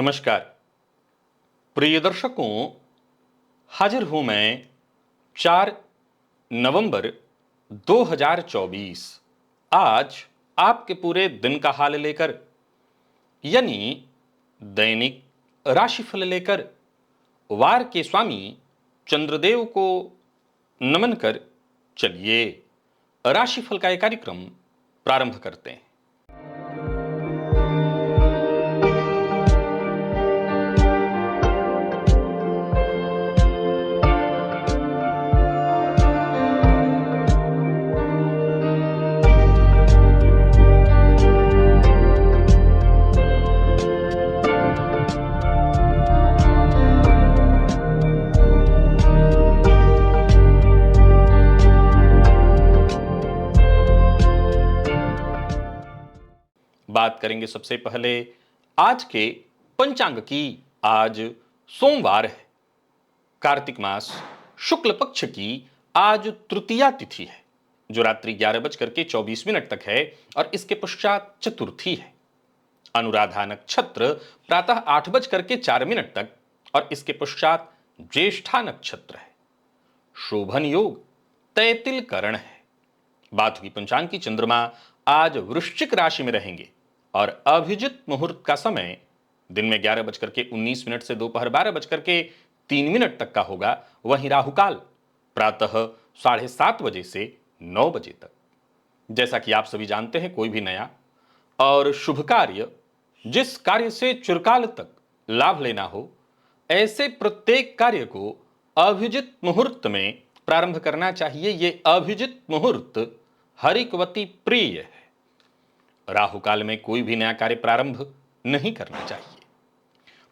नमस्कार प्रिय दर्शकों, हाजिर हूं मैं 4 नवंबर 2024 आज आपके पूरे दिन का हाल लेकर, यानी दैनिक राशिफल लेकर वार के स्वामी चंद्रदेव को नमन कर चलिए राशिफल का एक कार्यक्रम प्रारंभ करते हैं। बात करेंगे सबसे पहले आज के पंचांग की। आज सोमवार है, कार्तिक मास शुक्ल पक्ष की आज तृतीया तिथि है जो रात्रि 11:24 तक है और इसके पश्चात चतुर्थी है। अनुराधा नक्षत्र प्रातः 8:04 तक और इसके पश्चात ज्येष्ठा नक्षत्र है। शोभन योग तैतिल करण है। बाथुकी पंचांग की चंद्रमा आज वृश्चिक राशि में रहेंगे और अभिजित मुहूर्त का समय दिन में 11:19 से दोपहर 12:03 तक का होगा। वहीं राहुकाल प्रातः 7:30 बजे से 9 बजे तक। जैसा कि आप सभी जानते हैं, कोई भी नया और शुभ कार्य जिस कार्य से चिरकाल तक लाभ लेना हो, ऐसे प्रत्येक कार्य को अभिजित मुहूर्त में प्रारंभ करना चाहिए। ये अभिजित मुहूर्त हरिकवती प्रिय है। राहुकाल में कोई भी नया कार्य प्रारंभ नहीं करना चाहिए।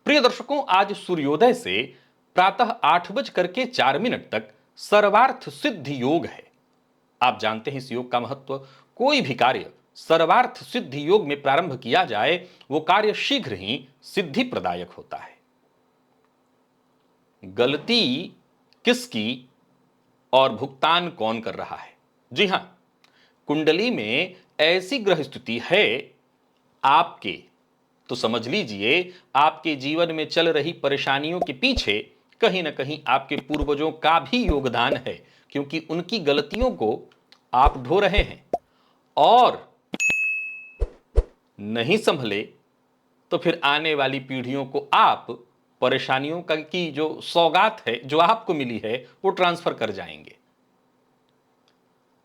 प्रिय दर्शकों, आज सूर्योदय से प्रातः 8:04 तक सर्वार्थ सिद्धि योग है। आप जानते हैं इस योग का महत्व। कोई भी कार्य सर्वार्थ सिद्धि योग में प्रारंभ किया जाए, वो कार्य शीघ्र ही सिद्धि प्रदायक होता है। गलती किसकी और भुगतान कौन कर रहा है? जी हां, कुंडली में ऐसी ग्रह स्थिति है आपके, तो समझ लीजिए आपके जीवन में चल रही परेशानियों के पीछे कहीं ना कहीं आपके पूर्वजों का भी योगदान है, क्योंकि उनकी गलतियों को आप ढो रहे हैं और नहीं संभले तो फिर आने वाली पीढ़ियों को आप परेशानियों की जो सौगात है जो आपको मिली है वो ट्रांसफर कर जाएंगे।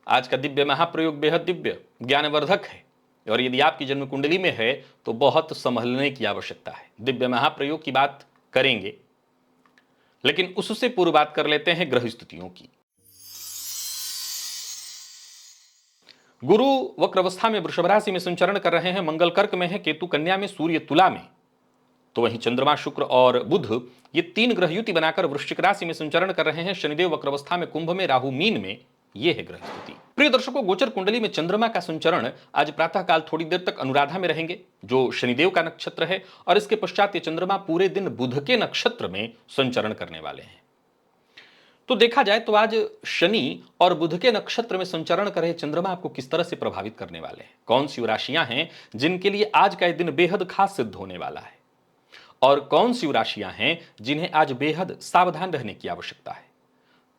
आज का दिव्य महाप्रयोग बेहद दिव्य ज्ञानवर्धक है और यदि आपकी जन्म कुंडली में है तो बहुत संभलने की आवश्यकता है। दिव्य महाप्रयोग की बात करेंगे, लेकिन उससे पूर्व बात कर लेते हैं ग्रह स्थितियों की। गुरु वक्र अवस्था में वृषभ राशि में संचरण कर रहे हैं। मंगल कर्क में है, केतु कन्या में, सूर्य तुला में। तो वहीं चंद्रमा, शुक्र और बुध ये 3 ग्रह युति बनाकर वृश्चिक राशि में संचरण कर रहे हैं। शनिदेव वक्र अवस्था में कुंभ में, राहु मीन में। यह है ग्रह स्थिति। प्रिय दर्शकों, गोचर कुंडली में चंद्रमा का संचरण आज प्रातःकाल थोड़ी देर तक अनुराधा में रहेंगे जो शनिदेव का नक्षत्र है, और इसके पश्चात ये चंद्रमा पूरे दिन बुध के नक्षत्र में संचरण करने वाले हैं। तो देखा जाए तो आज शनि और बुध के नक्षत्र में संचरण कर रहे चंद्रमा आपको किस तरह से प्रभावित करने वाले हैं, कौन सी राशियां हैं जिनके लिए आज का दिन बेहद खास सिद्ध होने वाला है, और कौन सी राशियां हैं जिन्हें आज बेहद सावधान रहने की आवश्यकता है,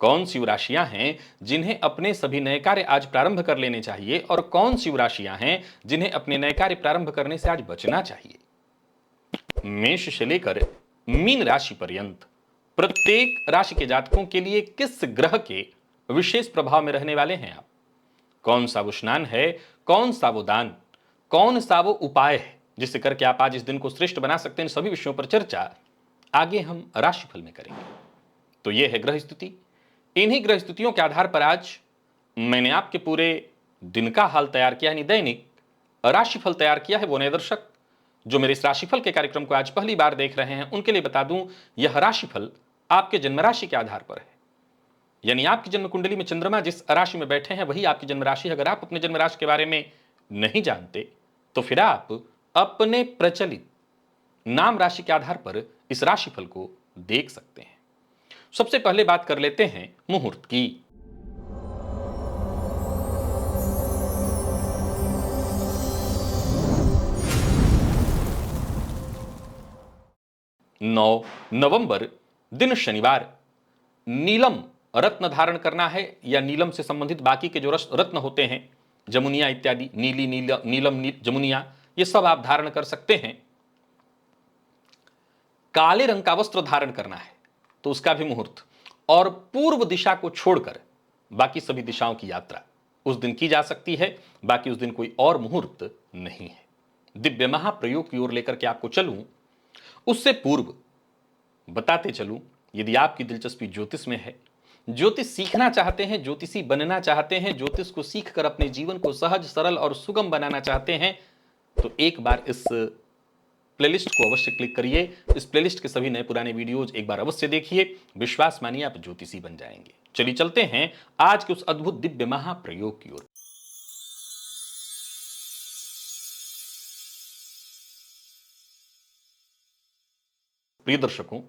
कौन सी राशियां हैं जिन्हें अपने सभी नए कार्य आज प्रारंभ कर लेने चाहिए, और कौन सी राशियां हैं जिन्हें अपने नए कार्य प्रारंभ करने से आज बचना चाहिए। मेष से लेकर मीन राशि पर्यंत प्रत्येक राशि के जातकों के लिए किस ग्रह के विशेष प्रभाव में रहने वाले हैं आप, कौन सा वो स्नान है, कौन सा वो दान, कौन सा वो उपाय है जिससे करके आप आज इस दिन को श्रेष्ठ बना सकते हैं। इन सभी विषयों पर चर्चा आगे हम राशिफल में करेंगे। तो यह है ग्रह स्थिति। इन्हीं ग्रह स्थितियों के आधार पर आज मैंने आपके पूरे दिन का हाल तैयार किया, यानी दैनिक राशिफल तैयार किया है। वो नए दर्शक जो मेरे इस राशिफल के कार्यक्रम को आज पहली बार देख रहे हैं, उनके लिए बता दूं, यह राशिफल आपके जन्म राशि के आधार पर है। यानी आपकी जन्म कुंडली में चंद्रमा जिस राशि में बैठे हैं वही आपकी जन्म राशि है। अगर आप अपने जन्म राशि के बारे में नहीं जानते तो फिर आप अपने प्रचलित नाम राशि के आधार पर इस राशिफल को देख सकते हैं। सबसे पहले बात कर लेते हैं मुहूर्त की। 9 नवंबर, दिन शनिवार। नीलम रत्न धारण करना है या नीलम से संबंधित बाकी के जो रत्न होते हैं, जमुनिया इत्यादि, नीली नीलम जमुनिया, ये सब आप धारण कर सकते हैं। काले रंग का वस्त्र धारण करना है तो उसका भी मुहूर्त, और पूर्व दिशा को छोड़कर बाकी सभी दिशाओं की यात्रा उस दिन की जा सकती है। बाकी उस दिन कोई और मुहूर्त नहीं है। दिव्य महाप्रयोग की ओर लेकर के आपको चलूं, उससे पूर्व बताते चलूं, यदि आपकी दिलचस्पी ज्योतिष में है, ज्योतिष सीखना चाहते हैं, ज्योतिषी बनना चाहते हैं, ज्योतिष को सीखकर अपने जीवन को सहज, सरल और सुगम बनाना चाहते हैं, तो एक बार इस प्लेलिस्ट को अवश्य क्लिक करिए। इस प्लेलिस्ट के सभी नए पुराने वीडियोज एक बार अवश्य देखिए। विश्वास मानिए आप ज्योतिषी बन जाएंगे। चलिए चलते हैं आज के उस अद्भुत दिव्य महाप्रयोग की ओर। प्रिय दर्शकों,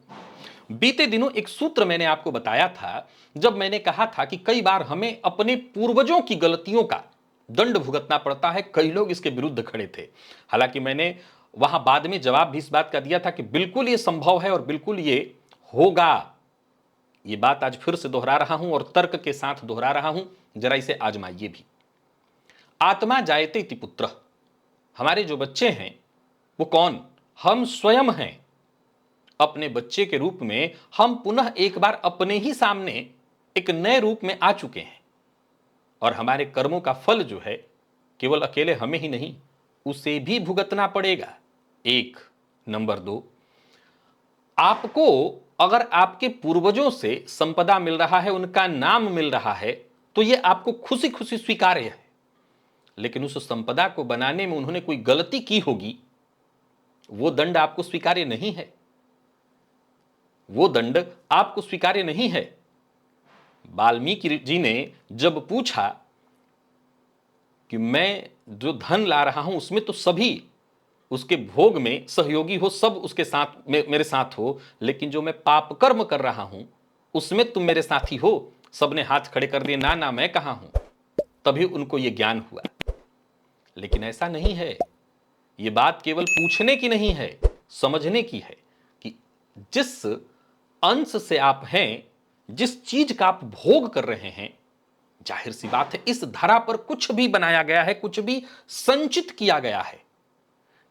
बीते दिनों एक सूत्र मैंने आपको बताया था, जब मैंने कहा था कि कई बार हमें अपने पूर्वजों की गलतियों का दंड भुगतना पड़ता है। कई लोग इसके विरुद्ध खड़े थे। हालांकि मैंने वहां बाद में जवाब भी इस बात का दिया था कि बिल्कुल ये संभव है और बिल्कुल ये होगा। ये बात आज फिर से दोहरा रहा हूं और तर्क के साथ दोहरा रहा हूं, जरा इसे आजमाइए भी। आत्मा जायते इति पुत्रः, हमारे जो बच्चे हैं वो कौन? हम स्वयं हैं। अपने बच्चे के रूप में हम पुनः एक बार अपने ही सामने एक नए रूप में आ चुके हैं, और हमारे कर्मों का फल जो है केवल अकेले हमें ही नहीं, उसे भी भुगतना पड़ेगा। एक नंबर 2, आपको अगर आपके पूर्वजों से संपदा मिल रहा है, उनका नाम मिल रहा है, तो यह आपको खुशी खुशी स्वीकार्य है। लेकिन उस संपदा को बनाने में उन्होंने कोई गलती की होगी, वो दंड आपको स्वीकार्य नहीं है। वो दंड आपको स्वीकार्य नहीं है। वाल्मीकि जी ने जब पूछा कि मैं जो धन ला रहा हूं उसमें तो सभी उसके भोग में सहयोगी हो, सब उसके साथ मेरे साथ हो, लेकिन जो मैं पाप कर्म कर रहा हूं उसमें तुम मेरे साथी हो, सबने हाथ खड़े कर दिए, ना ना मैं कहां हूं। तभी उनको यह ज्ञान हुआ। लेकिन ऐसा नहीं है। यह बात केवल पूछने की नहीं है, समझने की है कि जिस अंश से आप हैं, जिस चीज का आप भोग कर रहे हैं, जाहिर सी बात है इस धरा पर कुछ भी बनाया गया है, कुछ भी संचित किया गया है।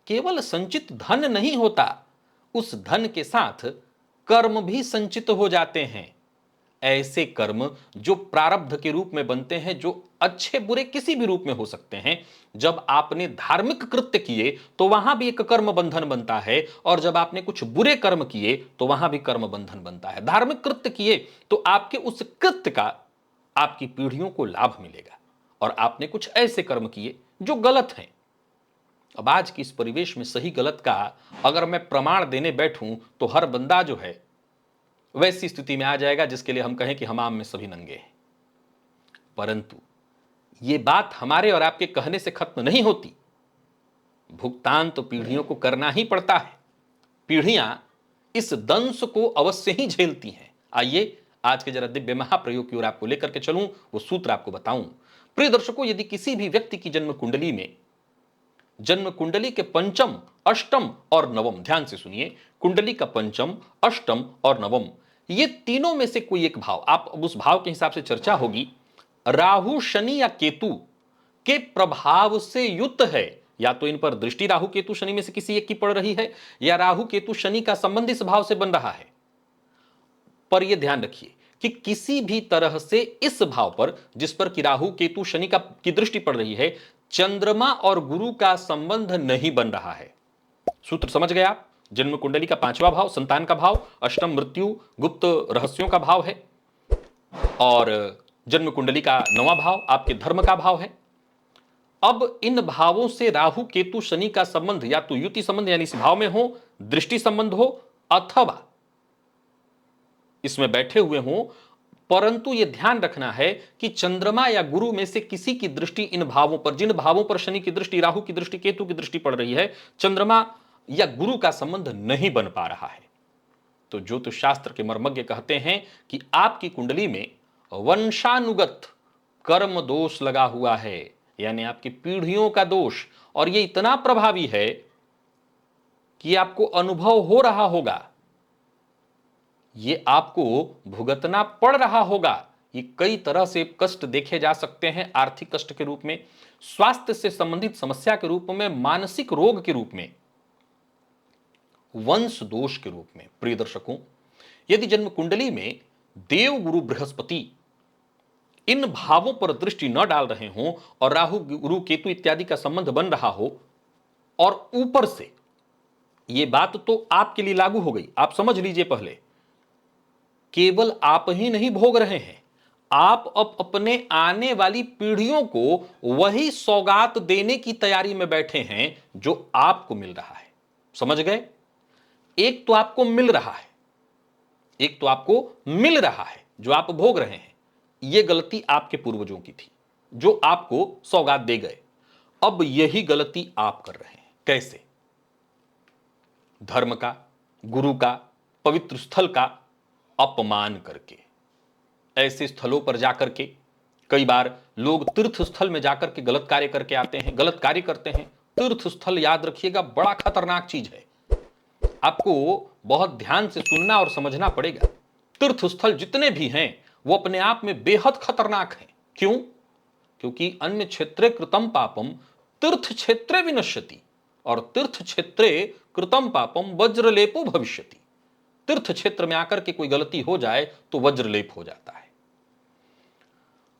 केवल संचित धन नहीं होता, उस धन के साथ कर्म भी संचित हो जाते हैं। ऐसे कर्म जो प्रारब्ध के रूप में बनते हैं, जो अच्छे बुरे किसी भी रूप में हो सकते हैं। जब आपने धार्मिक कृत्य किए तो वहां भी एक कर्म बंधन बनता है, और जब आपने कुछ बुरे कर्म किए तो वहां भी कर्म बंधन बनता है। धार्मिक कृत्य किए तो आपके उस कृत्य का आपकी पीढ़ियों को लाभ मिलेगा, और आपने कुछ ऐसे कर्म किए जो गलत हैं। अब आज की इस परिवेश में सही गलत का अगर मैं प्रमाण देने बैठूं तो हर बंदा जो है वैसी स्थिति में आ जाएगा जिसके लिए हम कहें कि हमाम में सभी नंगे हैं। परंतु यह बात हमारे और आपके कहने से खत्म नहीं होती। भुगतान तो पीढ़ियों को करना ही पड़ता है। पीढ़ियां इस दंश को अवश्य ही झेलती हैं। आइए आज के जरा दिव्य महाप्रयोग की ओर आपको लेकर के चलूं, वो सूत्र आपको बताऊं। प्रिय दर्शकों, यदि किसी भी व्यक्ति की जन्म कुंडली में, जन्म कुंडली के पंचम, अष्टम और नवम, ध्यान से सुनिए, कुंडली का पंचम, अष्टम और नवम, ये तीनों में से कोई एक भाव, आप उस भाव के हिसाब से चर्चा होगी, राहु, शनि या केतु के प्रभाव से युक्त है। या तो इन पर दृष्टि राहु केतु शनि में से किसी एक की पड़ रही है, या राहु केतु शनि का संबंध इस भाव से बन रहा है। पर यह ध्यान रखिए कि किसी भी तरह से इस भाव पर, जिस पर कि राहु केतु शनि की दृष्टि पड़ रही है, चंद्रमा और गुरु का संबंध नहीं बन रहा है। सूत्र समझ गए आप? जन्म कुंडली का 5वां भाव संतान का भाव, अष्टम मृत्यु गुप्त रहस्यों का भाव है, और जन्म कुंडली का 9वां भाव आपके धर्म का भाव है। अब इन भावों से राहु केतु शनि का संबंध या तो युति संबंध यानी इस भाव में हो, दृष्टि संबंध हो, अथवा इसमें बैठे हुए हो, परंतु यह ध्यान रखना है कि चंद्रमा या गुरु में से किसी की दृष्टि इन भावों पर, जिन भावों पर शनि की दृष्टि, राहु की दृष्टि, केतु की दृष्टि पड़ रही है, चंद्रमा या गुरु का संबंध नहीं बन पा रहा है। तो ज्योतिष शास्त्र के मर्मज्ञ कहते हैं कि आपकी कुंडली में वंशानुगत कर्म दोष लगा हुआ है, यानी आपकी पीढ़ियों का दोष, और यह इतना प्रभावी है कि आपको अनुभव हो रहा होगा ये आपको भुगतना पड़ रहा होगा। ये कई तरह से कष्ट देखे जा सकते हैं, आर्थिक कष्ट के रूप में, स्वास्थ्य से संबंधित समस्या के रूप में, मानसिक रोग के रूप में, वंश दोष के रूप में। प्रिय दर्शकों, यदि जन्म कुंडली में देव गुरु बृहस्पति इन भावों पर दृष्टि न डाल रहे हों और राहु गुरु केतु इत्यादि का संबंध बन रहा हो, और ऊपर से यह बात तो आपके लिए लागू हो गई, आप समझ लीजिए, पहले केवल आप ही नहीं भोग रहे हैं, आप अब अपने आने वाली पीढ़ियों को वही सौगात देने की तैयारी में बैठे हैं जो आपको मिल रहा है। समझ गए? एक तो आपको मिल रहा है, एक तो आपको मिल रहा है जो आप भोग रहे हैं। यह गलती आपके पूर्वजों की थी जो आपको सौगात दे गए। अब यही गलती आप कर रहे हैं। कैसे? धर्म का, गुरु का, पवित्र स्थल का अपमान करके। ऐसे स्थलों पर जाकर के कई बार लोग तीर्थ स्थल में जाकर के गलत कार्य करके आते हैं, गलत कार्य करते हैं। तीर्थ स्थल, याद रखिएगा, बड़ा खतरनाक चीज है। आपको बहुत ध्यान से सुनना और समझना पड़ेगा। तीर्थ स्थल जितने भी हैं वो अपने आप में बेहद खतरनाक हैं। क्यों? क्योंकि अन्य क्षेत्रे कृतम पापम तीर्थ क्षेत्रे विनश्यति, और तीर्थ क्षेत्रे कृतम पापम वज्रलेपो भविष्यति। तीर्थ क्षेत्र में आकर के कोई गलती हो जाए तो वज्रलेप हो जाता है।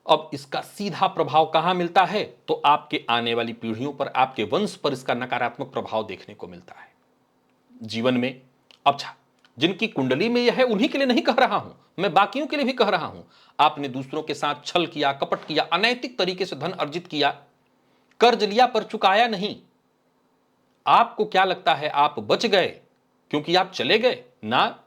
अब इसका सीधा प्रभाव कहां मिलता है? तो आपके आने वाली पीढ़ियों पर, आपके वंश पर इसका नकारात्मक प्रभाव देखने को मिलता है जीवन में। अच्छा, जिनकी कुंडली में यह है उन्हीं के लिए नहीं कह रहा हूं, मैं बाकियों के लिए भी कह रहा हूं। आपने दूसरों के साथ छल किया, कपट किया, अनैतिक तरीके से धन अर्जित किया, कर्ज लिया पर चुकाया नहीं। आपको क्या लगता है आप बच गए क्योंकि आप चले गए? ना,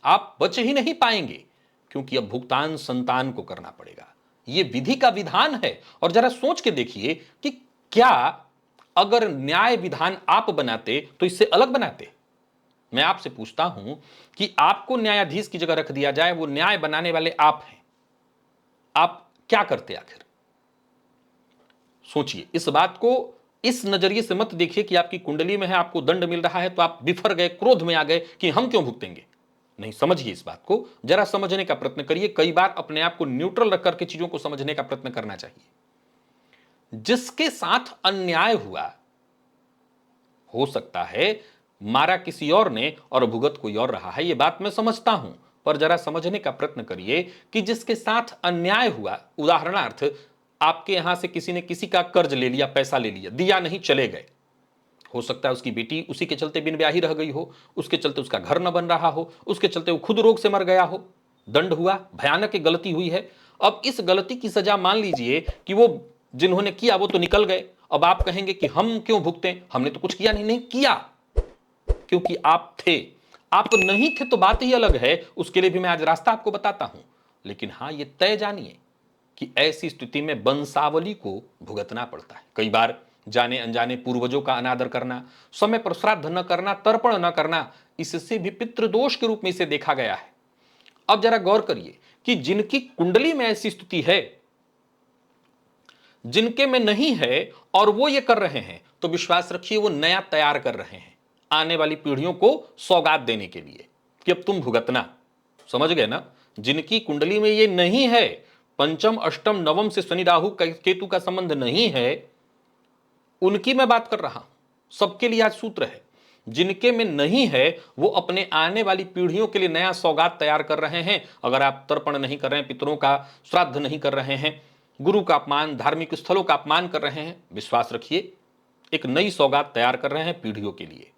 आप बच ही नहीं पाएंगे, क्योंकि अब भुगतान संतान को करना पड़ेगा। यह विधि का विधान है। और जरा सोच के देखिए कि क्या अगर न्याय विधान आप बनाते तो इससे अलग बनाते? मैं आपसे पूछता हूं कि आपको न्यायाधीश की जगह रख दिया जाए, वो न्याय बनाने वाले आप हैं, आप क्या करते आखिर? सोचिए। इस बात को इस नजरिए से मत देखिए कि आपकी कुंडली में है, आपको दंड मिल रहा है तो आप बिफर गए, क्रोध में आ गए कि हम क्यों भुगतेंगे। नहीं, समझिए इस बात को, जरा समझने का प्रयत्न करिए। कई बार अपने आप को न्यूट्रल रख करके चीजों को समझने का प्रयत्न करना चाहिए। जिसके साथ अन्याय हुआ, हो सकता है मारा किसी और ने और भुगत कोई और रहा है, यह बात मैं समझता हूं, पर जरा समझने का प्रयत्न करिए कि जिसके साथ अन्याय हुआ, उदाहरणार्थ आपके यहां से किसी ने किसी का कर्ज ले लिया, पैसा ले लिया, दिया नहीं, चले गए। हो सकता है उसकी बेटी उसी के चलते बिन ब्याही रह गई हो, उसके चलते उसका घर न बन रहा हो, उसके चलते वो खुद रोग से मर गया हो, दंड हुआ, भयानक गलती हुई है। अब इस गलती की सजा मान लीजिए कि वो जिन्होंने किया वो तो निकल गए। अब आप कहेंगे कि हम क्यों भुगतें, हमने तो कुछ किया नहीं। नहीं किया, क्योंकि आप थे। आप नहीं थे तो बात ही अलग है, उसके लिए भी मैं आज रास्ता आपको बताता हूं। लेकिन हां, यह तय जानिए कि ऐसी स्थिति में वंशावली को भुगतना पड़ता है। कई बार जाने अनजाने पूर्वजों का अनादर करना, समय पर श्राद्ध न करना, तर्पण न करना, इससे भी पितृदोष के रूप में इसे देखा गया है। अब जरा गौर करिए कि जिनकी कुंडली में ऐसी स्थिति है, जिनके में नहीं है और वो ये कर रहे हैं, तो विश्वास रखिए वो नया तैयार कर रहे हैं आने वाली पीढ़ियों को सौगात देने के लिए कि अब तुम भुगतना। समझ गए ना? जिनकी कुंडली में ये नहीं है, पंचम अष्टम नवम से शनि राहु केतु का संबंध नहीं है, उनकी मैं बात कर रहा हूं। सबके लिए आज सूत्र है। जिनके में नहीं है वो अपने आने वाली पीढ़ियों के लिए नया सौगात तैयार कर रहे हैं। अगर आप तर्पण नहीं कर रहे हैं, पितरों का श्राद्ध नहीं कर रहे हैं, गुरु का अपमान, धार्मिक स्थलों का अपमान कर रहे हैं, विश्वास रखिए एक नई सौगात तैयार कर रहे हैं पीढ़ियों के लिए।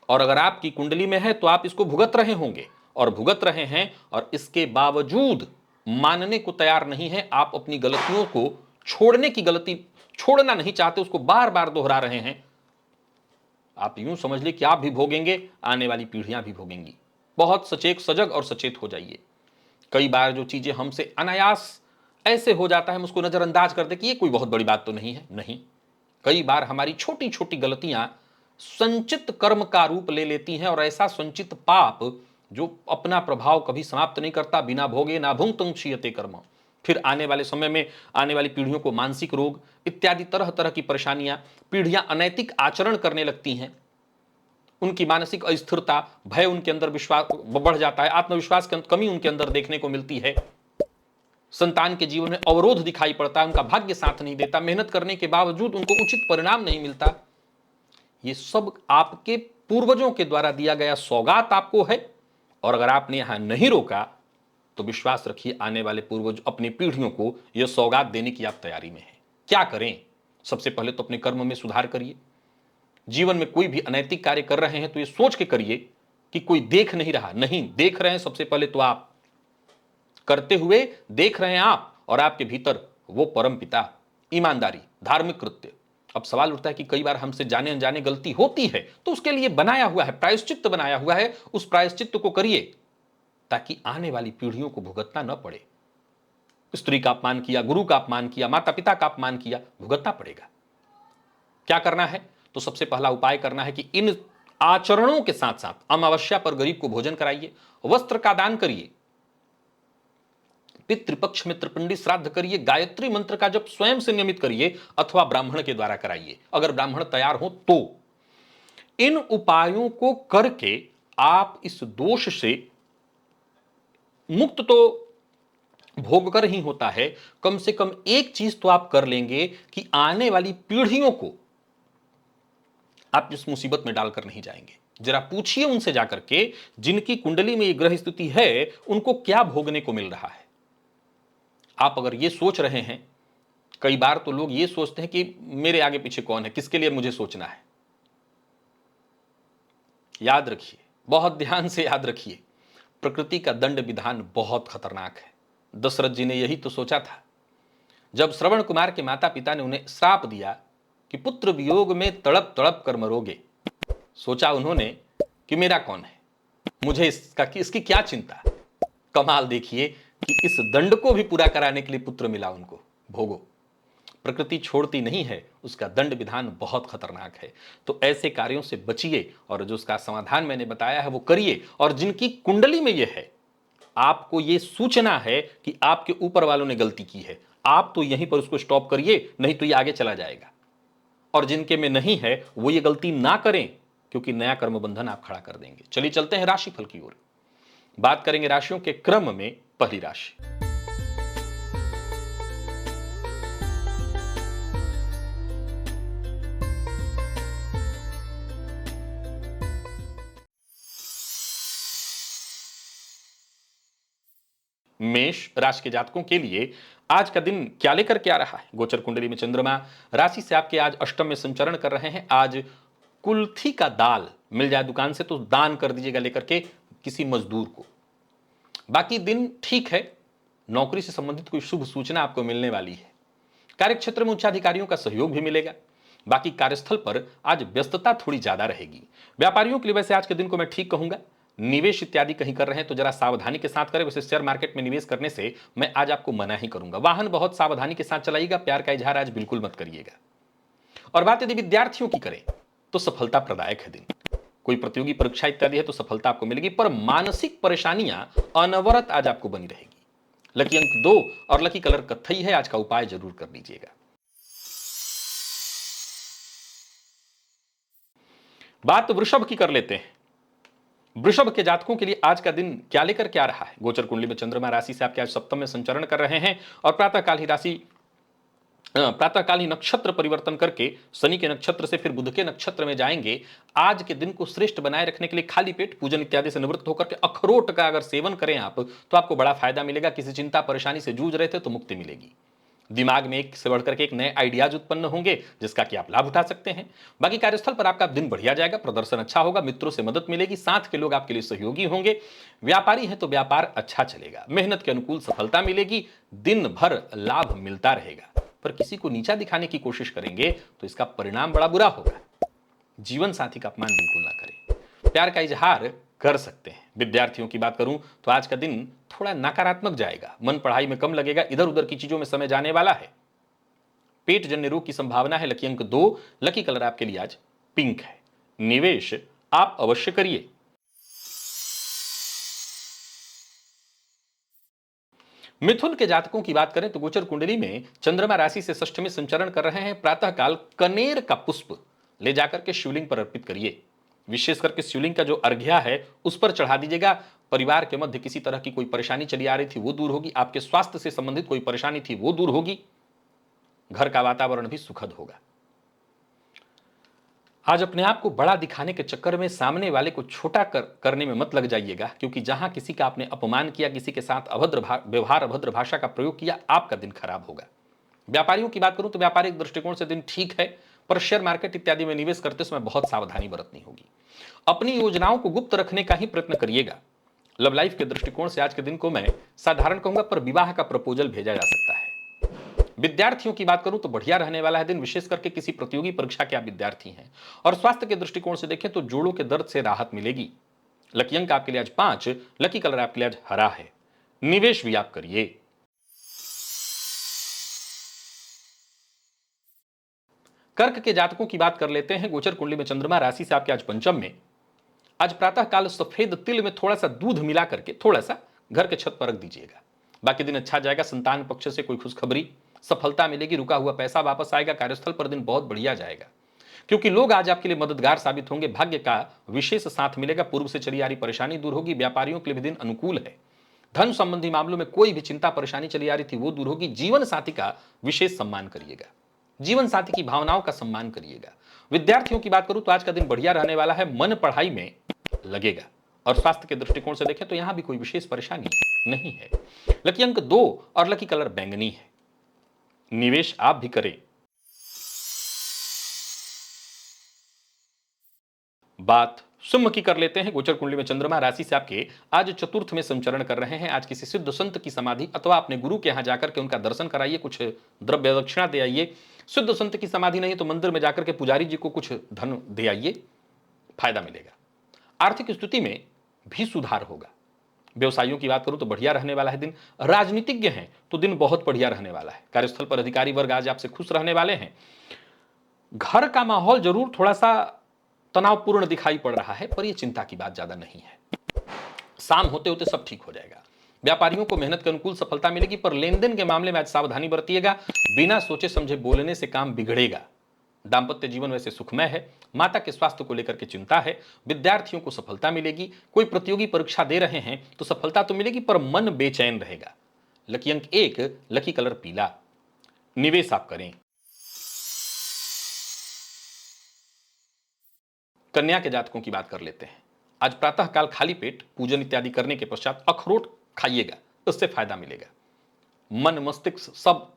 और अगर आपकी कुंडली में है तो आप इसको भुगत रहे होंगे और भुगत रहे हैं, और इसके बावजूद मानने को तैयार नहीं है। आप अपनी गलतियों को छोड़ने की गलती छोड़ना नहीं चाहते, उसको बार बार दोहरा रहे हैं। आप यूं समझ ले कि आप भी भोगेंगे, आने वाली पीढ़ियां भी भोगेंगी। बहुत सचेत, सजग और सचेत हो जाइए। कई बार जो चीजें हमसे अनायास ऐसे हो जाता है, हम उसको नजरअंदाज कर दे कि ये कोई बहुत बड़ी बात तो नहीं है। नहीं, कई बार हमारी छोटी छोटी गलतियां संचित कर्म का रूप ले लेती हैं, और ऐसा संचित पाप जो अपना प्रभाव कभी समाप्त नहीं करता, बिना भोगे ना भुंक्तं क्षीयते कर्म। फिर आने वाले समय में आने वाली पीढ़ियों को मानसिक रोग इत्यादि तरह तरह की परेशानियां, पीढ़ियां अनैतिक आचरण करने लगती हैं। उनकी मानसिक अस्थिरता, भय उनके अंदर विश्वास बढ़ जाता है, आत्मविश्वास की कमी उनके अंदर देखने को मिलती है, संतान के जीवन में अवरोध दिखाई पड़ता है, उनका भाग्य साथ नहीं देता, मेहनत करने के बावजूद उनको उचित परिणाम नहीं मिलता। ये सब आपके पूर्वजों के द्वारा दिया गया सौगात आपको है, और अगर आपने यहां नहीं रोका तो विश्वास रखिए आने वाले पूर्वज अपनी पीढ़ियों को यह सौगात देने की आप तैयारी में हैं। क्या करें? सबसे पहले तो अपने कर्म में सुधार करिए। जीवन में कोई भी अनैतिक कार्य कर रहे हैं तो यह सोच के करिए कि कोई देख नहीं रहा। नहीं देख रहे हैं, सबसे पहले तो आप करते हुए देख रहे हैं आप, और आपके भीतर वो परम पिता, ईमानदारी, धार्मिक कृत्य। अब सवाल उठता है कि कई बार हमसे जाने अनजाने गलती होती है, तो उसके लिए बनाया हुआ है, प्रायश्चित्त बनाया हुआ है, उस प्रायश्चित्त को करिए ताकि आने वाली पीढ़ियों को भुगतना न पड़े। स्त्री का अपमान किया, गुरु का अपमान किया, माता पिता का अपमान किया, भुगतना पड़ेगा। क्या करना है? तो सबसे पहला उपाय करना है कि इन आचरणों के साथ साथ अमावस्या पर गरीब को भोजन कराइए, वस्त्र का दान करिए, पितृपक्ष में त्रिपिंडी श्राद्ध करिए, गायत्री मंत्र का जप स्वयं से नियमित करिए अथवा ब्राह्मण के द्वारा कराइए, अगर ब्राह्मण तैयार हो तो। इन उपायों को करके आप इस दोष से मुक्त तो भोग कर ही होता है, कम से कम एक चीज तो आप कर लेंगे कि आने वाली पीढ़ियों को आप इस मुसीबत में डालकर नहीं जाएंगे। जरा पूछिए उनसे जाकर के, जिनकी कुंडली में ये ग्रह स्थिति है, उनको क्या भोगने को मिल रहा है। आप अगर ये सोच रहे हैं, कई बार तो लोग ये सोचते हैं कि मेरे आगे पीछे कौन है, किसके लिए मुझे सोचना है। याद रखिए, बहुत ध्यान से याद रखिए, प्रकृति का दंड विधान बहुत खतरनाक है। दशरथ जी ने यही तो सोचा था जब श्रवण कुमार के माता पिता ने उन्हें श्राप दिया कि पुत्र वियोग में तड़प तड़प कर मरोगे। सोचा उन्होंने कि मेरा कौन है, मुझे इसकी क्या चिंता। कमाल देखिए कि इस दंड को भी पूरा कराने के लिए पुत्र मिला उनको। भोगो, प्रकृति छोड़ती नहीं है, उसका दंड विधान बहुत खतरनाक है। तो ऐसे कार्यों से बचिए और जो उसका समाधान मैंने बताया है वो करिए। और जिनकी कुंडली में ये है, आपको ये सूचना है कि आपके ऊपर वालों ने गलती की है, आप तो यहीं पर उसको स्टॉप करिए, नहीं तो ये आगे चला जाएगा। और जिनके में नहीं है वो ये गलती ना करें, क्योंकि नया कर्म बंधन आप खड़ा कर देंगे। चलिए चलते हैं राशिफल की ओर। बात करेंगे राशियों के क्रम में। पहली राशि मेष राशि के जातकों के लिए आज का दिन क्या लेकर के आ रहा है? गोचर कुंडली में चंद्रमा राशि से आपके आज अष्टम में संचरण कर रहे हैं। आज कुल्थी का दाल मिल जाए दुकान से तो दान कर दीजिएगा लेकर के किसी मजदूर को। बाकी दिन ठीक है, नौकरी से संबंधित कोई शुभ सूचना आपको मिलने वाली है। कार्यक्षेत्र में उच्चाधिकारियों का सहयोग भी मिलेगा। बाकी कार्यस्थल पर आज व्यस्तता थोड़ी ज्यादा रहेगी। व्यापारियों के लिए वैसे आज के दिन को मैं ठीक कहूंगा। निवेश इत्यादि कहीं कर रहे हैं तो जरा सावधानी के साथ करें। वैसे शेयर मार्केट में निवेश करने से मैं आज आपको मना ही करूंगा। वाहन बहुत सावधानी के साथ चलाइएगा, प्यार का इजहार आज बिल्कुल मत करिएगा। और बात यदि विद्यार्थियों की करें तो सफलता प्रदायक है दिन। कोई प्रतियोगी परीक्षा इत्यादि है तो सफलता आपको मिलेगी, पर मानसिक परेशानियां अनवरत आज आपको बनी रहेगी। लकी अंक 2 और लकी कलर कत्थई है। आज का उपाय जरूर कर लीजिएगा। बात वृषभ की कर लेते हैं। वृषभ के जातकों के लिए आज का दिन क्या लेकर क्या रहा है? गोचर कुंडली में चंद्रमा राशि से आपके आज सप्तम में संचरण कर रहे हैं और प्रातःकाल ही नक्षत्र परिवर्तन करके शनि के नक्षत्र से फिर बुध के नक्षत्र में जाएंगे। आज के दिन को श्रेष्ठ बनाए रखने के लिए खाली पेट पूजन इत्यादि से निवृत्त होकर के अखरोट का अगर सेवन करें आप तो आपको बड़ा फायदा मिलेगा। किसी चिंता परेशानी से जूझ रहे थे तो मुक्ति मिलेगी। दिमाग में एक से बढ़कर के एक नए आइडियाज उत्पन्न होंगे जिसका कि आप लाभ उठा सकते हैं। बाकी कार्यस्थल पर आपका दिन बढ़िया जाएगा, प्रदर्शन अच्छा होगा, मित्रों से मदद मिलेगी, साथ के लोग आपके लिए सहयोगी होंगे। व्यापारी है तो व्यापार अच्छा चलेगा, मेहनत के अनुकूल सफलता मिलेगी, दिन भर लाभ मिलता रहेगा। पर किसी को नीचा दिखाने की कोशिश करेंगे तो इसका परिणाम बड़ा बुरा होगा। जीवन साथी का अपमान बिल्कुल ना करें, प्यार का इजहार कर सकते हैं। विद्यार्थियों की बात करूं तो आज का दिन थोड़ा नकारात्मक जाएगा, मन पढ़ाई में कम लगेगा, इधर उधर की चीजों में समय जाने वाला है। पेट जन्य रोग की संभावना है। लकी अंक 2, लकी कलर आपके लिए आज पिंक है। निवेश आप अवश्य करिए। मिथुन के जातकों की बात करें तो गोचर कुंडली में चंद्रमा राशि से षष्ठ में संचरण कर रहे हैं। प्रातःकाल कनेर का पुष्प ले जाकर के शिवलिंग पर अर्पित करिए। विशेष करके शिवलिंग का जो अर्घ्या है उस पर चढ़ा दीजिएगा। परिवार के मध्य किसी तरह की कोई परेशानी चली आ रही थी वो दूर होगी, आपके स्वास्थ्य से संबंधित कोई परेशानी थी वो दूर होगी, घर का वातावरण भी सुखद होगा। आज अपने आप को बड़ा दिखाने के चक्कर में सामने वाले को छोटा करने में मत लग जाइएगा, क्योंकि जहां किसी का आपने अपमान किया, किसी के साथ अभद्र व्यवहार, अभद्र भाषा का प्रयोग किया, आपका दिन खराब होगा। व्यापारियों की बात करूं तो व्यापारिक दृष्टिकोण से दिन ठीक है, पर शेयर मार्केट इत्यादि में निवेश करते समय बहुत सावधानी बरतनी होगी। अपनी योजनाओं को गुप्त रखने का ही प्रयत्न करिएगा। लव लाइफ के दृष्टिकोण से आज के दिन को मैं साधारण कहूंगा, पर विवाह का प्रपोजल भेजा जा सकता है। विद्यार्थियों की बात करूं तो बढ़िया रहने वाला है दिन, विशेष करके किसी प्रतियोगी परीक्षा के आप विद्यार्थी हैं। और स्वास्थ्य के दृष्टिकोण से देखें तो जोड़ों के दर्द से राहत मिलेगी। लकी अंक आपके लिए आज 5, लकी कलर आपके लिए आज हरा है। निवेश भी आप करिए। कर्क के जातकों की बात कर लेते हैं। गोचर कुंडली में चंद्रमा राशि से आपके आज पंचम में। आज प्रातः काल सफेद तिल में थोड़ा सा दूध मिला करके थोड़ा सा घर के छत पर रख दीजिएगा। बाकी दिन अच्छा जाएगा। संतान पक्ष से कोई खुशखबरी, सफलता मिलेगी, रुका हुआ पैसा वापस आएगा। कार्यस्थल पर दिन बहुत बढ़िया जाएगा, क्योंकि लोग आज आपके लिए मददगार साबित होंगे। भाग्य का विशेष साथ मिलेगा। पूर्व से चली आ रही परेशानी दूर होगी। व्यापारियों के लिए भी दिन अनुकूल है। धन संबंधी मामलों में कोई भी चिंता परेशानी चली आ रही थी वो दूर होगी। जीवन साथी का विशेष सम्मान करिएगा। जीवन साथी की भावनाओं का सम्मान करिएगा। विद्यार्थियों की बात करूं तो आज का दिन बढ़िया रहने वाला है। मन पढ़ाई में लगेगा। और स्वास्थ्य के दृष्टिकोण से देखें तो यहां भी कोई विशेष परेशानी नहीं है। लकी अंक 2 और लकी कलर बैंगनी है। निवेश आप भी करें। बात सिंह की कर लेते हैं। गोचर कुंडली में चंद्रमा राशि से आपके आज चतुर्थ में संचरण कर रहे हैं। आज किसी सिद्ध संत की समाधि अथवा अपने गुरु के यहां जाकर के उनका दर्शन कराइए, कुछ द्रव्य दक्षिणा दे आइए। सिद्ध संत की समाधि नहीं तो मंदिर में जाकर के पुजारी जी को कुछ धन दे आइए, फायदा मिलेगा। आर्थिक स्थिति में भी सुधार होगा। व्यवसायियों की बात करूं तो बढ़िया रहने वाला है दिन। राजनीतिज्ञ हैं तो दिन बहुत बढ़िया रहने वाला है। कार्यस्थल पर अधिकारी वर्ग आज आपसे खुश रहने वाले हैं। घर का माहौल जरूर थोड़ा सा तनावपूर्ण दिखाई पड़ रहा है, पर यह चिंता की बात ज्यादा नहीं है। शाम होते होते सब ठीक हो जाएगा। व्यापारियों को मेहनत के अनुकूल सफलता मिलेगी, पर लेन देन के मामले में आज सावधानी बरतिएगा। बिना सोचे समझे बोलने से काम बिगड़ेगा। दांपत्य जीवन वैसे सुखमय है। माता के स्वास्थ्य को लेकर के चिंता है। विद्यार्थियों को सफलता मिलेगी। कोई प्रतियोगी परीक्षा दे रहे हैं तो सफलता तो मिलेगी, पर मन बेचैन रहेगा। लकी अंक 1, लकी कलर पीला। निवेश आप करें। कन्या के जातकों की बात कर लेते हैं। आज प्रातः काल खाली पेट पूजन इत्यादि करने के पश्चात अखरोट खाइएगा, उससे फायदा मिलेगा। मन मस्तिष्क सब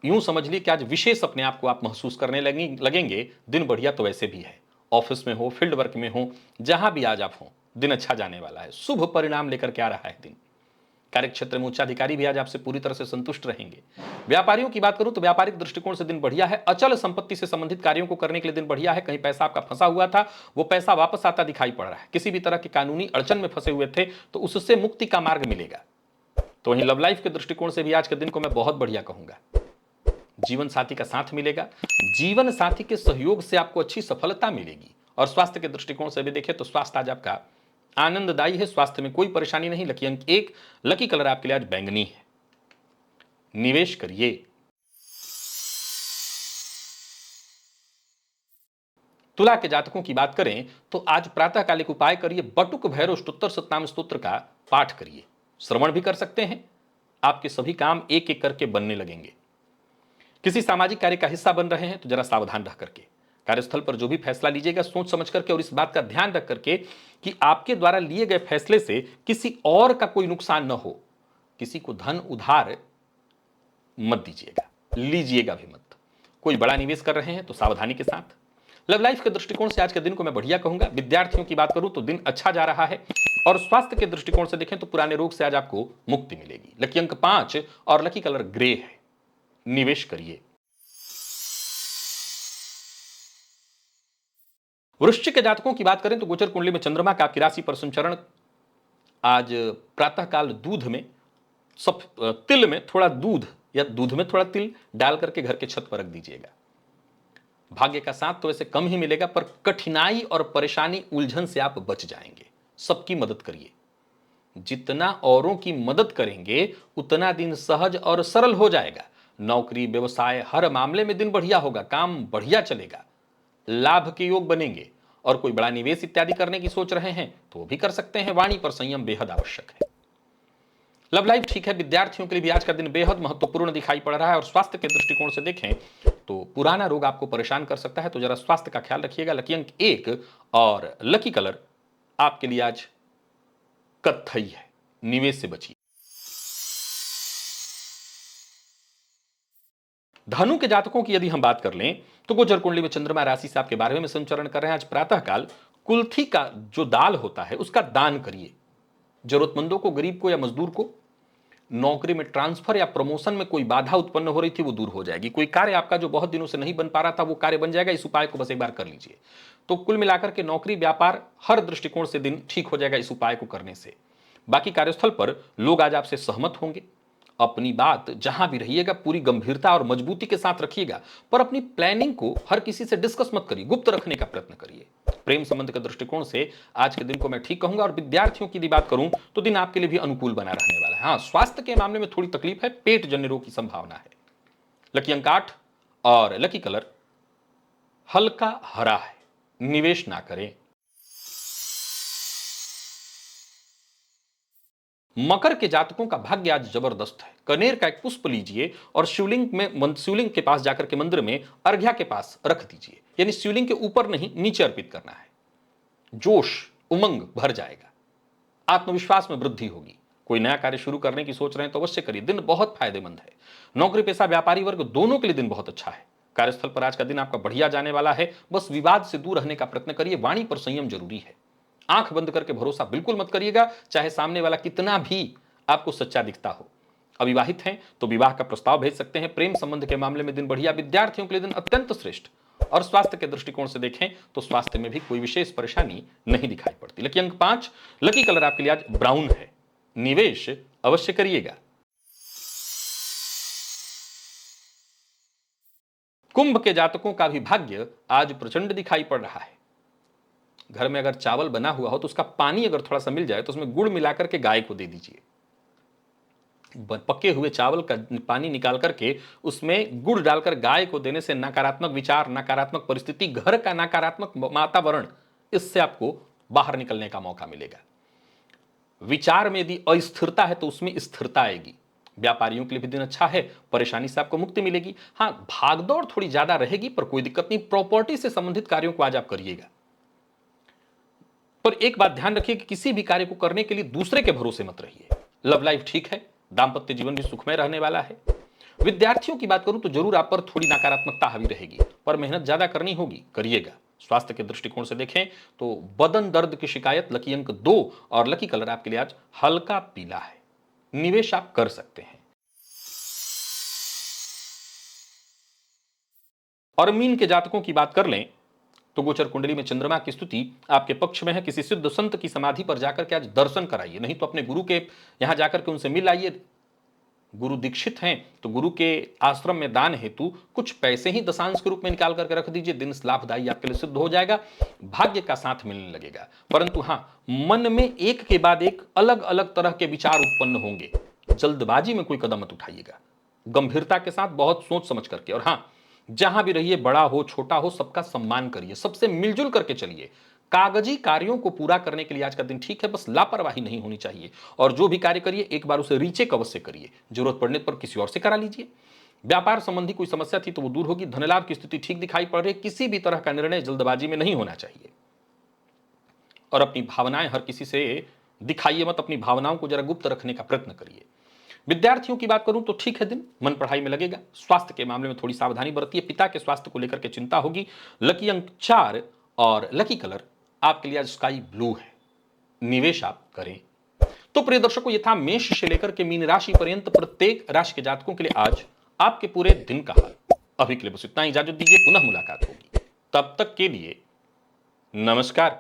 यूं समझ ली कि आज विशेष अपने आप को आप महसूस करने लगेंगे। दिन बढ़िया तो वैसे भी है। ऑफिस में हो, फील्ड वर्क में हो, जहां भी आज आप हो, दिन अच्छा जाने वाला है। शुभ परिणाम लेकर के आ रहा है दिन। कार्यक्षेत्र में उच्चाधिकारी भी आज आपसे पूरी तरह से संतुष्ट रहेंगे। व्यापारियों की बात करूं तो व्यापारिक दृष्टिकोण से दिन बढ़िया है। अचल संपत्ति से संबंधित कार्यों को करने के लिए दिन बढ़िया है। कहीं पैसा आपका फंसा हुआ था, वो पैसा वापस आता दिखाई पड़ रहा है। किसी भी तरह की कानूनी अड़चन में फंसे हुए थे तो उससे मुक्ति का मार्ग मिलेगा। तो वहीं लव लाइफ के दृष्टिकोण से भी आज के दिन को मैं बहुत बढ़िया कहूंगा। जीवन साथी का साथ मिलेगा। जीवन साथी के सहयोग से आपको अच्छी सफलता मिलेगी। और स्वास्थ्य के दृष्टिकोण से भी देखें तो स्वास्थ्य आज आपका आनंददायी है। स्वास्थ्य में कोई परेशानी नहीं। लकी अंक 1, लकी कलर आपके लिए आज बैंगनी है। निवेश करिए। तुला के जातकों की बात करें तो आज प्रातःकालिक उपाय करिए। बटुक भैरव स्तोत्र सतनाम स्तोत्र का पाठ करिए। श्रवण भी कर सकते हैं। आपके सभी काम एक एक करके बनने लगेंगे। किसी सामाजिक कार्य का हिस्सा बन रहे हैं तो जरा सावधान रह करके कार्यस्थल पर जो भी फैसला लीजिएगा सोच समझ करके, और इस बात का ध्यान रख करके कि आपके द्वारा लिए गए फैसले से किसी और का कोई नुकसान न हो। किसी को धन उधार मत दीजिएगा, लीजिएगा भी मत। कोई बड़ा निवेश कर रहे हैं तो सावधानी के साथ। लव लाइफ के दृष्टिकोण से आज के दिन को मैं बढ़िया कहूंगा। विद्यार्थियों की बात करूं तो दिन अच्छा जा रहा है। और स्वास्थ्य के दृष्टिकोण से देखें तो पुराने रोग से आज आपको मुक्ति मिलेगी। लकी अंक 5 और लकी कलर ग्रे है। निवेश करिए। वृश्चिक के जातकों की बात करें तो गोचर कुंडली में चंद्रमा का आपकी राशि पर संचरण आज प्रातःकाल दूध में तिल में थोड़ा दूध या दूध में थोड़ा तिल डाल करके घर के छत पर रख दीजिएगा। भाग्य का साथ तो वैसे कम ही मिलेगा, पर कठिनाई और परेशानी उलझन से आप बच जाएंगे। सबकी मदद करिए। जितना औरों की मदद करेंगे उतना दिन सहज और सरल हो जाएगा। नौकरी, व्यवसाय, हर मामले में दिन बढ़िया होगा। काम बढ़िया चलेगा। लाभ के योग बनेंगे और कोई बड़ा निवेश इत्यादि करने की सोच रहे हैं तो वो भी कर सकते हैं। वाणी पर संयम बेहद आवश्यक है। लव लाइफ ठीक है, विद्यार्थियों के लिए भी आज का दिन बेहद महत्वपूर्ण दिखाई पड़ रहा है और स्वास्थ्य के दृष्टिकोण से देखें तो पुराना रोग आपको परेशान कर सकता है, तो जरा स्वास्थ्य का ख्याल रखिएगा। लकी अंक 1 और लकी कलर आपके लिए आज कत्थई है, निवेश से बचिए। धनु के जातकों की यदि हम बात कर लें तो गोचर कुंडली में चंद्रमा राशि से आपके 12वें में संचरण कर रहे हैं। आज प्रातःकाल कुल्थी का जो दाल होता है उसका दान करिए। जरूरतमंदों को, गरीब को या मजदूर को। नौकरी में ट्रांसफर या प्रमोशन में कोई बाधा उत्पन्न हो रही थी वो दूर हो जाएगी। कोई कार्य आपका जो बहुत दिनों से नहीं बन पा रहा था वो कार्य बन जाएगा। इस उपाय को बस एक बार कर लीजिए तो कुल मिलाकर के नौकरी, व्यापार, हर दृष्टिकोण से दिन ठीक हो जाएगा इस उपाय को करने से। बाकी कार्यस्थल पर लोग आज आपसे सहमत होंगे। अपनी बात जहां भी रहिएगा पूरी गंभीरता और मजबूती के साथ रखिएगा, पर अपनी प्लानिंग को हर किसी से डिस्कस मत करिए, गुप्त रखने का प्रयत्न करिए। प्रेम संबंध के दृष्टिकोण से आज के दिन को मैं ठीक कहूंगा। और विद्यार्थियों की यदि बात करूं तो दिन आपके लिए भी अनुकूल बना रहने वाला है। हाँ, स्वास्थ्य के मामले में थोड़ी तकलीफ है, पेट जन्य रोग की संभावना है। लकी अंक 8 और लकी कलर हल्का हरा है, निवेश ना करें। मकर के जातकों का भाग्य आज जबरदस्त है। कनेर का एक पुष्प लीजिए और शिवलिंग के पास जाकर के मंदिर में अर्घ्या के पास रख दीजिए, यानी शिवलिंग के ऊपर नहीं, नीचे अर्पित करना है। जोश, उमंग भर जाएगा, आत्मविश्वास में वृद्धि होगी। कोई नया कार्य शुरू करने की सोच रहे हैं तो अवश्य करिए, दिन बहुत फायदेमंद है। नौकरी पेशा, व्यापारी वर्ग दोनों के लिए दिन बहुत अच्छा है। कार्यस्थल पर आज का दिन आपका बढ़िया जाने वाला है। बस विवाद से दूर रहने का प्रयत्न करिए। वाणी पर संयम जरूरी है। आंख बंद करके भरोसा बिल्कुल मत करिएगा, चाहे सामने वाला कितना भी आपको सच्चा दिखता हो। अविवाहित हैं तो विवाह का प्रस्ताव भेज सकते हैं। प्रेम संबंध के मामले में दिन बढ़िया। विद्यार्थियों के लिए दिन अत्यंत श्रेष्ठ। और स्वास्थ्य के दृष्टिकोण से देखें तो स्वास्थ्य में भी कोई विशेष परेशानी नहीं दिखाई पड़ती। लकी अंक 5, लकी कलर आपके लिए आज ब्राउन है, निवेश अवश्य करिएगा। कुंभ के जातकों का भी भाग्य आज प्रचंड दिखाई पड़ रहा है। घर में अगर चावल बना हुआ हो तो उसका पानी अगर थोड़ा सा मिल जाए तो उसमें गुड़ मिलाकर के गाय को दे दीजिए। पके हुए चावल का पानी निकाल करके उसमें गुड़ डालकर गाय को देने से नकारात्मक विचार, नकारात्मक परिस्थिति, घर का नकारात्मक वातावरण, इससे आपको बाहर निकलने का मौका मिलेगा। विचार में यदि अस्थिरता है तो उसमें स्थिरता आएगी। व्यापारियों के लिए भी दिन अच्छा है, परेशानी से आपको मुक्ति मिलेगी। हाँ, भागदौड़ थोड़ी ज्यादा रहेगी पर कोई दिक्कत नहीं। प्रॉपर्टी से संबंधित कार्यों को आज आप करिएगा, पर एक बात ध्यान रखिए कि किसी भी कार्य को करने के लिए दूसरे के भरोसे मत रहिए। लव लाइफ ठीक है, दांपत्य जीवन भी सुखमय रहने वाला है। विद्यार्थियों की बात करूं तो जरूर आप पर थोड़ी नकारात्मकता हावी रहेगी, पर मेहनत ज्यादा करनी होगी, करिएगा। स्वास्थ्य के दृष्टिकोण से देखें तो बदन दर्द की शिकायत। लकी अंक 2 और लकी कलर आपके लिए आज हल्का पीला है, निवेश आप कर सकते हैं। और मीन के जातकों की बात कर लें तो गोचर कुंडली में चंद्रमा की स्तुति आपके पक्ष में है। किसी सिद्ध संत की समाधि पर जाकर के आज दर्शन कराइए, नहीं तो अपने गुरु के यहां जाकर के उनसे मिल आइए। गुरु दीक्षित हैं तो गुरु के आश्रम में दान हेतु कुछ पैसे ही दशांश के रूप में निकाल करके रख दीजिए। दिन लाभदायी आपके लिए सिद्ध हो जाएगा, भाग्य का साथ मिलने लगेगा। परंतु हाँ, मन में एक के बाद एक अलग अलग तरह के विचार उत्पन्न होंगे। जल्दबाजी में कोई कदम मत उठाइएगा, गंभीरता के साथ बहुत सोच समझ करके। और हाँ, जहां भी रहिए, बड़ा हो छोटा हो, सबका सम्मान करिए, सबसे मिलजुल करके चलिए। कागजी कार्यों को पूरा करने के लिए आज का दिन ठीक है, बस लापरवाही नहीं होनी चाहिए। और जो भी कार्य करिए एक बार उसे रीचेक अवश्य करिए, जरूरत पड़ने पर किसी और से करा लीजिए। व्यापार संबंधी कोई समस्या थी तो वो दूर होगी। धनलाभ की स्थिति ठीक दिखाई पड़ रही है। किसी भी तरह का निर्णय जल्दबाजी में नहीं होना चाहिए। और अपनी भावनाएं हर किसी से दिखाइए मत, अपनी भावनाओं को जरा गुप्त रखने का प्रयत्न करिए। विद्यार्थियों की बात करूं तो ठीक है, दिन मन पढ़ाई में लगेगा। स्वास्थ्य के मामले में थोड़ी सावधानी बरतिए, पिता के स्वास्थ्य को लेकर के चिंता होगी। लकी अंक 4 और लकी कलर आपके लिए आज स्काई ब्लू है, निवेश आप करें। तो प्रिय दर्शकों, ये था मेष से लेकर के मीन राशि पर्यंत प्रत्येक राशि के जातकों के लिए आज आपके पूरे दिन का हाल। अभी के लिए बस इतना ही, इजाजत दीजिए, पुनः मुलाकात होगी। तब तक के लिए नमस्कार।